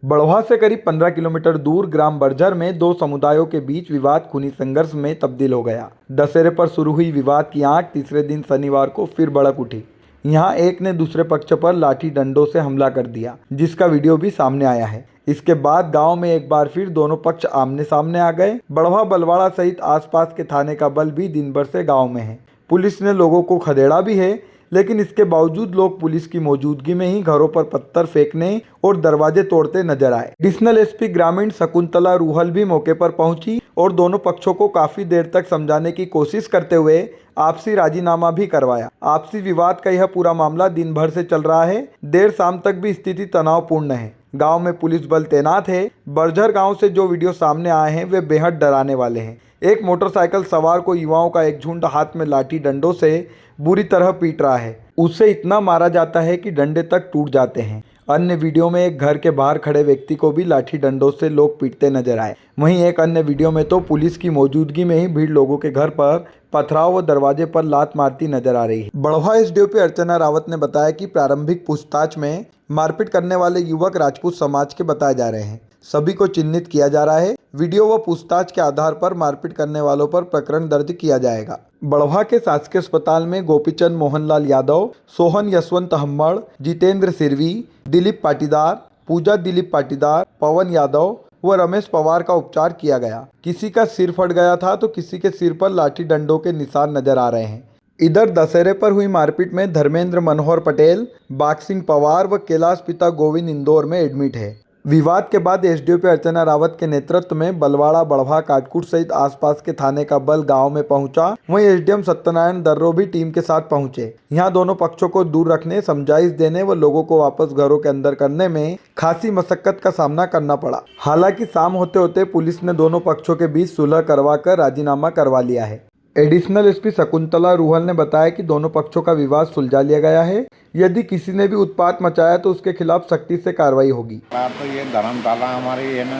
बड़वा से करीब 15 किलोमीटर दूर ग्राम बर्जर में दो समुदायों के बीच विवाद खूनी संघर्ष में तब्दील हो गया। दशहरे पर शुरू हुई विवाद की आंख तीसरे दिन शनिवार को फिर भड़क उठी। यहाँ एक ने दूसरे पक्ष पर लाठी डंडों से हमला कर दिया, जिसका वीडियो भी सामने आया है। इसके बाद गांव में एक बार फिर दोनों पक्ष आमने सामने आ गए। बड़वा बलवाड़ा सहित आसपास के थाने का बल भी दिन भर से गाँव में है। पुलिस ने लोगों को खदेड़ा भी है, लेकिन इसके बावजूद लोग पुलिस की मौजूदगी में ही घरों पर पत्थर फेंकने और दरवाजे तोड़ते नजर आए। एडिशनल एसपी ग्रामीण शकुंतला रूहल भी मौके पर पहुंची और दोनों पक्षों को काफी देर तक समझाने की कोशिश करते हुए आपसी राजीनामा भी करवाया। आपसी विवाद का यह पूरा मामला दिन भर से चल रहा है। देर शाम तक भी स्थिति तनावपूर्ण है। गांव में पुलिस बल तैनात है। बर्जर गांव से जो वीडियो सामने आए हैं वे बेहद डराने वाले हैं। एक मोटरसाइकिल सवार को युवाओं का एक झुंड हाथ में लाठी डंडों से बुरी तरह पीट रहा है। उसे इतना मारा जाता है कि डंडे तक टूट जाते हैं। अन्य वीडियो में एक घर के बाहर खड़े व्यक्ति को भी लाठी डंडों से लोग पीटते नजर आए। वहीं एक अन्य वीडियो में तो पुलिस की मौजूदगी में ही भीड़ लोगों के घर पर पथराव व दरवाजे पर लात मारती नजर आ रही है। बड़वा एसडीओपी अर्चना रावत ने बताया कि प्रारंभिक पूछताछ में मारपीट करने वाले युवक राजपूत समाज के बताए जा रहे हैं। सभी को चिन्हित किया जा रहा है। वीडियो व पूछताछ के आधार पर मारपीट करने वालों पर प्रकरण दर्ज किया जाएगा। बड़वा के शासकीय अस्पताल में गोपीचंद मोहनलाल यादव, सोहन यशवंत हम्मड़, जितेंद्र सिरवी, दिलीप पाटीदार, पूजा दिलीप पाटीदार, पवन यादव व रमेश पवार का उपचार किया गया। किसी का सिर फट गया था तो किसी के सिर पर लाठी डंडों के निशान नजर आ रहे हैं। इधर दशहरे पर हुई मारपीट में धर्मेंद्र मनोहर पटेल, बाग सिंह पवार व कैलाश पिता गोविंद इंदौर में एडमिट है। विवाद के बाद एसडीओपी अर्चना रावत के नेतृत्व में बलवाड़ा, बड़वा, काटकुट सहित आसपास के थाने का बल गांव में पहुंचा। वहीं एसडीएम सत्यनारायण दर्रो भी टीम के साथ पहुंचे। यहां दोनों पक्षों को दूर रखने, समझाइश देने व लोगों को वापस घरों के अंदर करने में खासी मशक्कत का सामना करना पड़ा। हालांकि शाम होते होते पुलिस ने दोनों पक्षों के बीच सुलह करवा कर राजीनामा करवा लिया है। एडिशनल एसपी शकुंतला रूहल ने बताया कि दोनों पक्षों का विवाद सुलझा लिया गया है। यदि किसी ने भी उत्पात मचाया तो उसके खिलाफ सख्ती से कार्रवाई होगी। तो ये धर्मशाला हमारी है ना,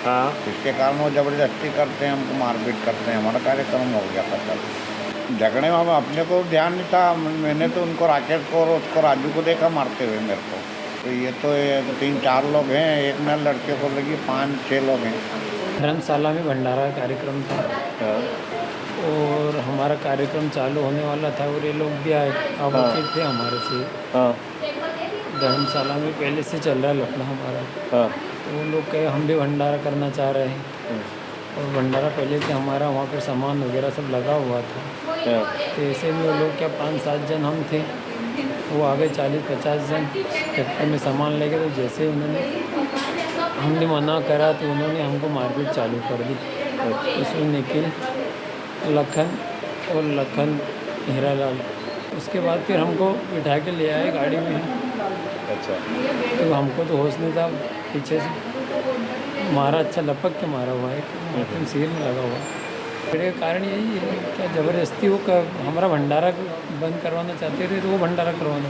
हाँ, इसके कारण वो जबरदस्ती करते हैं, हमको मारपीट करते हैं। हमारा कार्यक्रम हो गया था कल झगड़े में। अपने को ध्यान नहीं था। मैंने तो उनको राकेश को और उसको राजू को देखा मारते हुए मेरे को। तो ये तो 3-4 लोग हैं। एक में लड़के को लगी 5-6 लोग हैं। धर्मशाला में भंडारा कार्यक्रम था और हमारा कार्यक्रम चालू होने वाला था और ये लोग भी आए थे हमारे से। धर्मशाला में पहले से चल रहा है लखनऊ हमारा। तो वो लोग कहे हम भी भंडारा करना चाह रहे हैं और भंडारा पहले से हमारा वहाँ पर सामान वगैरह सब लगा हुआ था। तो ऐसे में वो लोग क्या 5-7 जन हम थे, वो आगे 40-50 जन ट्रैक्टर में सामान ले गए। तो जैसे हमने मना करा तो उन्होंने हमको मारपीट चालू कर दी। उसमें निखिल, लखन और लखन हीरालाल। उसके बाद फिर हमको बिठा के ले आए गाड़ी में। अच्छा। तो हमको तो होश नहीं था, पीछे से मारा, अच्छा लपक के मारा हुआ है, एकदम सिर में लगा हुआ। मेरे कारण यही है क्या ज़बरदस्ती वो हमारा भंडारा बंद करवाना चाहते थे, तो वो भंडारा करवाना।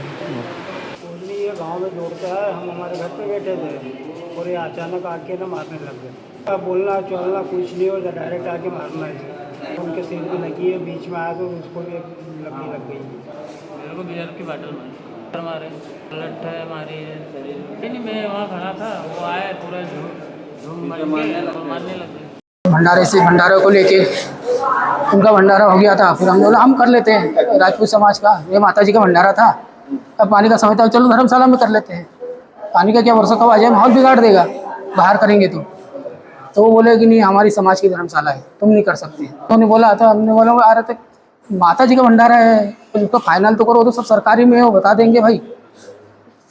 ये गांव में जोड़ता है। हम हमारे घर पे बैठे थे और ये अचानक आके ना मारने लग गए। बोलना चलना कुछ नहीं हो, डायरेक्ट आके मारना है। उनके सिर में लगी है, बीच में आया तो उसको भी लगने लग गई। मेरे को बियर की बाटल मारे, लठ मारी है। नहीं, मैं वहाँ खड़ा था, वो आया पूरा झूम मारने लग गए। भंडारे से भंडारे को लेके उनका भंडारा हो गया था। फिर हम बोला हम कर लेते हैं राजपूत समाज का, ये माता जी का भंडारा था। अब पानी का समय था, चलो धर्मशाला में कर लेते हैं। पानी का क्या वर्षा कब आ जाए, माहौल बिगाड़ देगा बाहर करेंगे तो वो बोले कि नहीं हमारी समाज की धर्मशाला है, तुम नहीं कर सकते। तो उन्होंने बोला था, हमने बोला आ रहे थे माता जी का भंडारा है तो उसका फाइनल तो करो, तो सब सरकारी में है, वो बता देंगे भाई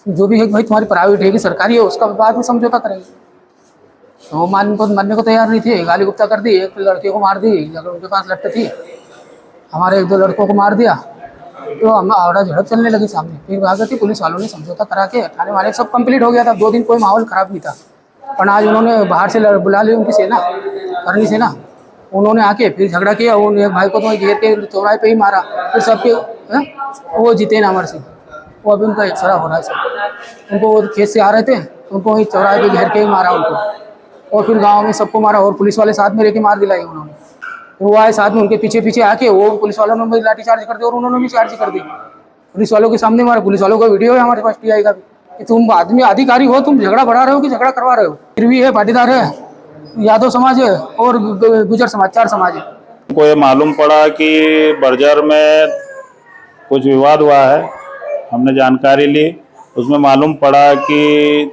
जो भी है भाई तुम्हारी प्राइवेट है कि सरकारी है, उसका बाद में समझौता करेंगे। तो वो मानने को तैयार नहीं थे, गाली गुप्ता कर दी। एक लड़के को मार दी, अगर उनके पास लट्टे थी, हमारे 1-2 लड़कों को मार दिया। तो हम आवड़ा झड़प चलने लगी सामने। फिर भाग गई, पुलिस वालों ने समझौता करा के थाने वाले सब कंप्लीट हो गया था। 2 दिन कोई माहौल ख़राब नहीं था। पर आज उन्होंने बाहर से बुला ली उनकी सेना, करनी सेना। उन्होंने आके फिर झगड़ा किया। उन एक भाई को तो घेर के चौराहे पे ही मारा। फिर सबके वो जितेंद्र अमर सिंह, वो अभी उनका एक्सरा हो रहा है सर। उनको वो खेत से आ रहे थे, उनको वहीं चौराहे पे घेर के ही मारा उनको। और फिर गाँव में सबको मारा और पुलिस वाले साथ में रह के मार दिलाई उन्होंने। वो आए साथ में, उनके पीछे पीछे आके वो पुलिस वालों ने भी लाठी चार्ज कर दी और उन्होंने भी चार्ज कर दी। पुलिस वालों के सामने मारा। पुलिस वालों का वीडियो है हमारे पास टीआई का भी। कि तुम आदमी अधिकारी हो, तुम झगड़ा बढ़ा रहे हो कि झगड़ा करवा रहे हो। फिर भी है पाटीदार है, यादव समाज है और गुजर समाज, 4 समाज है। को ये मालूम पड़ा कि बर्जर में कुछ विवाद हुआ है, हमने जानकारी ली। उसमें मालूम पड़ा कि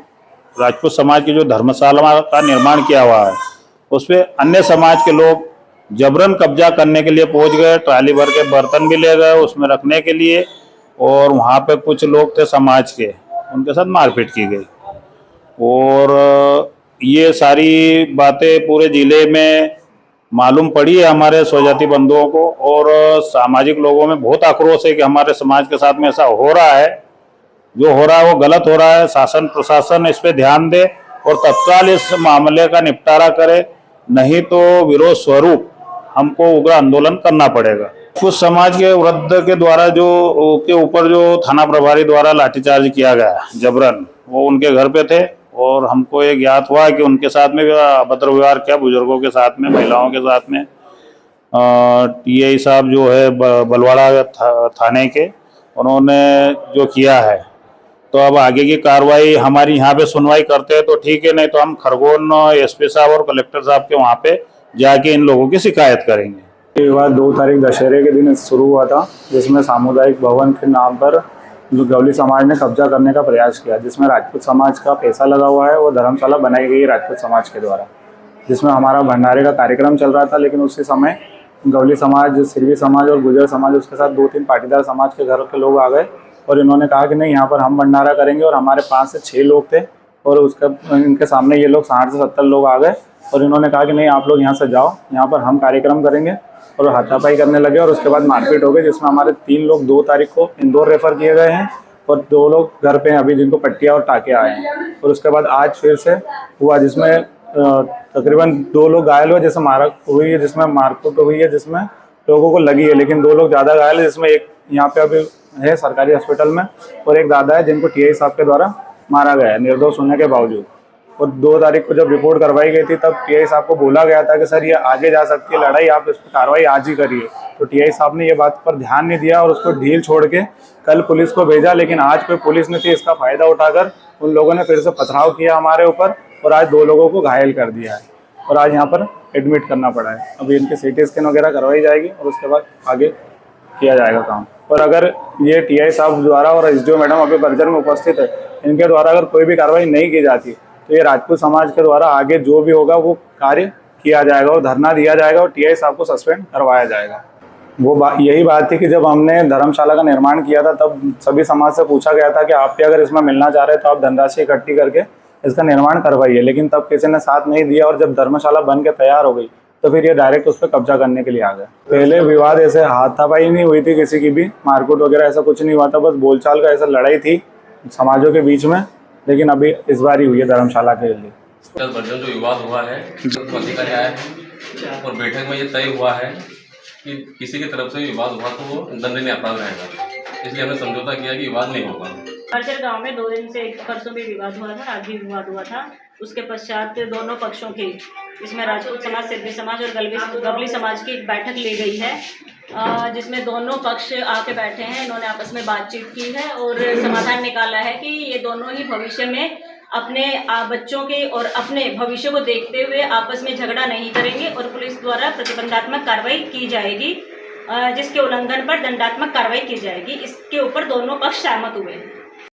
राजपूत समाज की जो धर्मशाला का निर्माण किया हुआ है उस पर अन्य समाज के लोग जबरन कब्जा करने के लिए पहुंच गए। ट्राली भर के बर्तन भी ले गए उसमें रखने के लिए, और वहाँ पे कुछ लोग थे समाज के, उनके साथ मारपीट की गई। और ये सारी बातें पूरे ज़िले में मालूम पड़ी है हमारे स्वजाति बंधुओं को, और सामाजिक लोगों में बहुत आक्रोश है कि हमारे समाज के साथ में ऐसा हो रहा है। जो हो रहा है वो गलत हो रहा है। शासन प्रशासन इस पे ध्यान दे और तत्काल इस मामले का निपटारा करे, नहीं तो विरोध स्वरूप हमको उग्र आंदोलन करना पड़ेगा। कुछ समाज के वृद्ध के द्वारा के ऊपर जो थाना प्रभारी द्वारा लाठीचार्ज किया गया जबरन, वो उनके घर पे थे और हमको ये ज्ञात हुआ कि उनके साथ में अभद्र व्यवहार किया, बुजुर्गों के साथ में, महिलाओं के साथ में। टीआई साहब जो है बलवाड़ा थाने के, उन्होंने जो किया है, तो अब आगे की कार्रवाई हमारी यहाँ पे सुनवाई करते हैं तो ठीक है, नहीं तो हम खरगोन एसपी साहब और कलेक्टर साहब के वहाँ पे जाके इन लोगों की शिकायत करेंगे। ये विवाद 2 तारीख दशहरे के दिन शुरू हुआ था, जिसमें सामुदायिक भवन के नाम पर गवली समाज ने कब्जा करने का प्रयास किया, जिसमें राजपूत समाज का पैसा लगा हुआ है। वो धर्मशाला बनाई गई राजपूत समाज के द्वारा, जिसमें हमारा भंडारे का कार्यक्रम चल रहा था। लेकिन उसी समय गवली समाज, सिरवी समाज और गुजर समाज, उसके साथ 2-3 पाटीदार समाज के घर के लोग आ गए और इन्होंने कहा कि नहीं, यहाँ पर हम भंडारा करेंगे। और हमारे 5 से 6 लोग थे और इनके सामने ये लोग 60 से 70 लोग आ गए और इन्होंने कहा कि नहीं, आप लोग यहाँ से जाओ, यहाँ पर हम कार्यक्रम करेंगे। और हाथापाई करने लगे और उसके बाद मारपीट हो गई, जिसमें हमारे 3 लोग 2 तारीख को इंदौर रेफर किए गए हैं और 2 लोग घर पे हैं अभी, जिनको पट्टियाँ और टाँके आए हैं। और उसके बाद आज फिर से हुआ, जिसमें तकरीबन 2 लोग घायल हुए, जिसमें मारक हुई है, जिसमें मारकूट हुई है, जिसमें लोगों को लगी है। लेकिन 2 लोग ज़्यादा घायल है, जिसमें एक यहाँ पे अभी है सरकारी हॉस्पिटल में, और एक दादा है जिनको टीआई साहब के द्वारा मारा गया है निर्दोष होने के बावजूद। और 2 तारीख को जब रिपोर्ट करवाई गई थी, तब टीआई साहब को बोला गया था कि सर ये आगे जा सकती है लड़ाई, आप इस पर कार्रवाई आज ही करिए। तो टीआई साहब ने ये बात पर ध्यान नहीं दिया और उसको ढील छोड़ के कल पुलिस को भेजा। लेकिन आज कोई पुलिस नहीं थी, इसका फ़ायदा उठाकर उन लोगों ने फिर से पथराव किया हमारे ऊपर और आज 2 लोगों को घायल कर दिया है और आज यहाँ पर एडमिट करना पड़ा है। अभी इनकी सीटी स्कैन वगैरह करवाई जाएगी और उसके बाद आगे किया जाएगा काम। और अगर ये टीआई साहब द्वारा और एसडीओ मैडम अभी बर्जर में उपस्थित है, इनके द्वारा अगर कोई भी कार्रवाई नहीं की जाती तो ये राजपूत समाज के द्वारा आगे जो भी होगा वो कार्य किया जाएगा और धरना दिया जाएगा और टीआई साहब को सस्पेंड करवाया जाएगा। वो यही बात थी कि जब हमने धर्मशाला का निर्माण किया था, तब सभी समाज से पूछा गया था कि आप भी अगर इसमें मिलना चाह रहे हैं तो आप धनराशि इकट्ठी करके इसका निर्माण करवाइए। लेकिन तब किसी ने साथ नहीं दिया और जब धर्मशाला बन के तैयार हो गई तो फिर ये डायरेक्ट उस पर कब्जा करने के लिए आ गए। पहले विवाद ऐसे हाथापाई नहीं हुई थी, किसी की भी मारकूट वगैरह ऐसा कुछ नहीं हुआ था, बस बोलचाल का ऐसा लड़ाई थी समाजों के बीच में। लेकिन अभी इस बार ही हुई है धर्मशाला के लिए। बर्जर जो विवाद हुआ है, अधिकारी आए हैं और बैठक में ये तय हुआ है कि किसी की तरफ से विवाद हुआ तो वो दंडनीय अपराध रहेगा, इसलिए हमने समझौता किया कि विवाद नहीं होगा। बर्जर गांव में 2 दिन से परसों भी विवाद हुआ था, आज भी विवाद हुआ था। उसके पश्चात दोनों पक्षों की, इसमें राजपूत समाज, सिरवी समाज और गवली समाज की एक बैठक ली गई है, जिसमें दोनों पक्ष आके बैठे हैं। इन्होंने आपस में बातचीत की है और समाधान निकाला है कि ये दोनों ही भविष्य में अपने बच्चों के और अपने भविष्य को देखते हुए आपस में झगड़ा नहीं करेंगे और पुलिस द्वारा प्रतिबंधात्मक कार्रवाई की जाएगी, जिसके उल्लंघन पर दंडात्मक कार्रवाई की जाएगी। इसके ऊपर दोनों पक्ष सहमत हुए हैं।